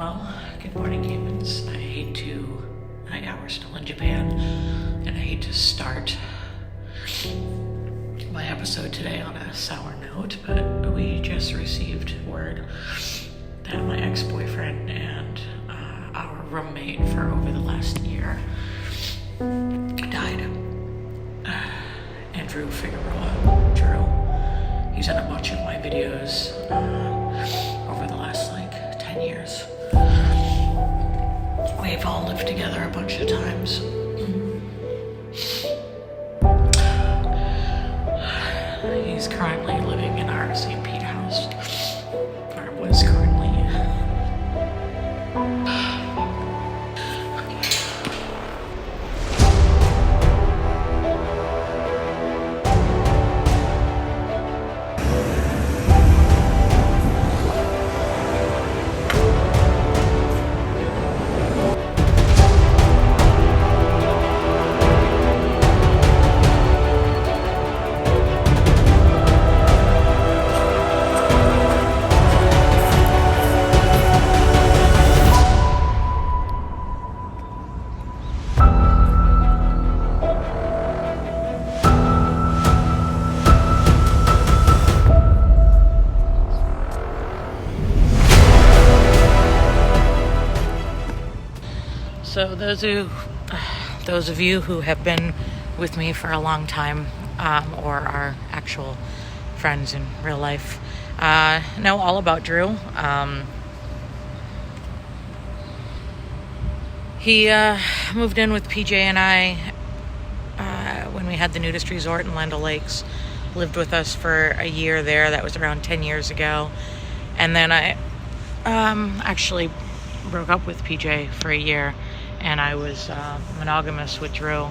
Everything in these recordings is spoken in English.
Well, good morning, humans. We're still in Japan, and I hate to start my episode today on a sour note, but we just received word that my ex-boyfriend and our roommate for over the last year died. Andrew Figueroa. Drew. He's in a bunch of my videos over the last 10 years. We've all lived together a bunch of times. He's currently living in our St. Pete house, or was currently. So those of you who have been with me for a long time, or are actual friends in real life, know all about Drew. He moved in with PJ and I when we had the nudist resort in Land O'Lakes. Lived with us for a year there. That was around 10 years ago. And then I actually broke up with PJ for a year. And I was monogamous with Drew.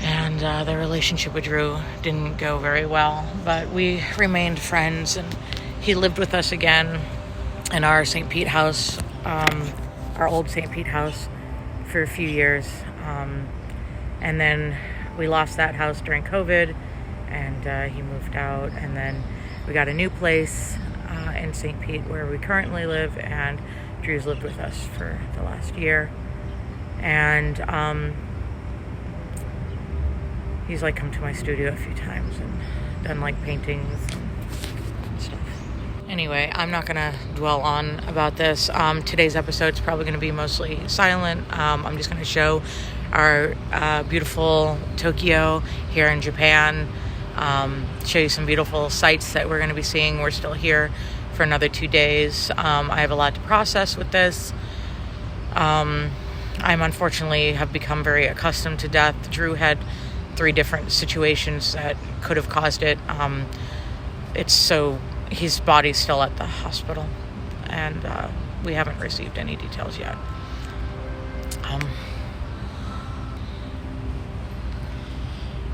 And the relationship with Drew didn't go very well. But we remained friends. And he lived with us again in our St. Pete house, our old St. Pete house, for a few years. And then we lost that house during COVID. And he moved out. And then we got a new place in St. Pete where we currently live. And Drew's lived with us for the last year. And he's come to my studio a few times and done paintings and stuff. Anyway, I'm not gonna dwell on about this. Today's episode is probably gonna be mostly silent. I'm just gonna show our beautiful Tokyo here in Japan. Show you some beautiful sights that we're gonna be seeing. We're still here for another 2 days. I have a lot to process with this. I'm unfortunately have become very accustomed to death. Drew had 3 different situations that could have caused it. His body's still at the hospital, and we haven't received any details yet.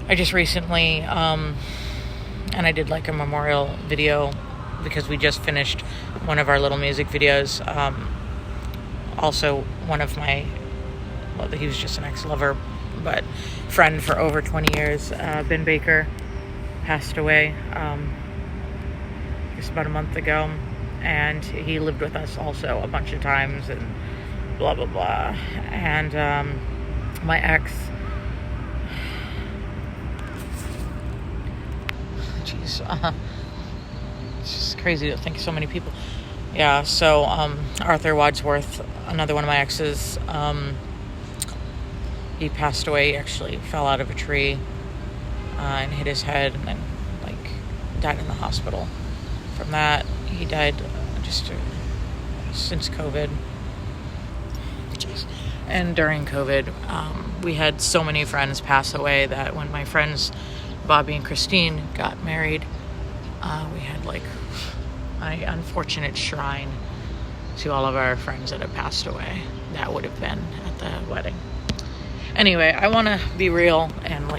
I just recently, and I did a memorial video because we just finished one of our little music videos. Also, one of my, he was just an ex-lover, but friend for over 20 years, Ben Baker, passed away just about a month ago, and he lived with us also a bunch of times, and blah, blah, blah. And my ex, jeez, it's just crazy to think so many people. Yeah, so Arthur Wadsworth, another one of my exes, he passed away. He actually fell out of a tree and hit his head, and then died in the hospital from that. He died just since COVID. Jeez. And during COVID, we had so many friends pass away that when my friends Bobby and Christine got married, we had an unfortunate shrine to all of our friends that have passed away. That would have been at the wedding. Anyway, I want to be real and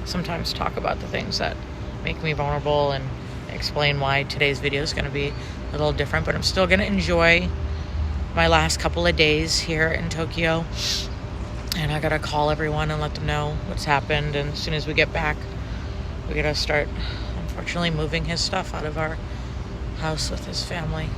sometimes talk about the things that make me vulnerable and explain why today's video is going to be a little different, but I'm still going to enjoy my last couple of days here in Tokyo. And I got to call everyone and let them know what's happened. And as soon as we get back, we got to start, unfortunately, moving his stuff out of our house with his family.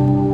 you.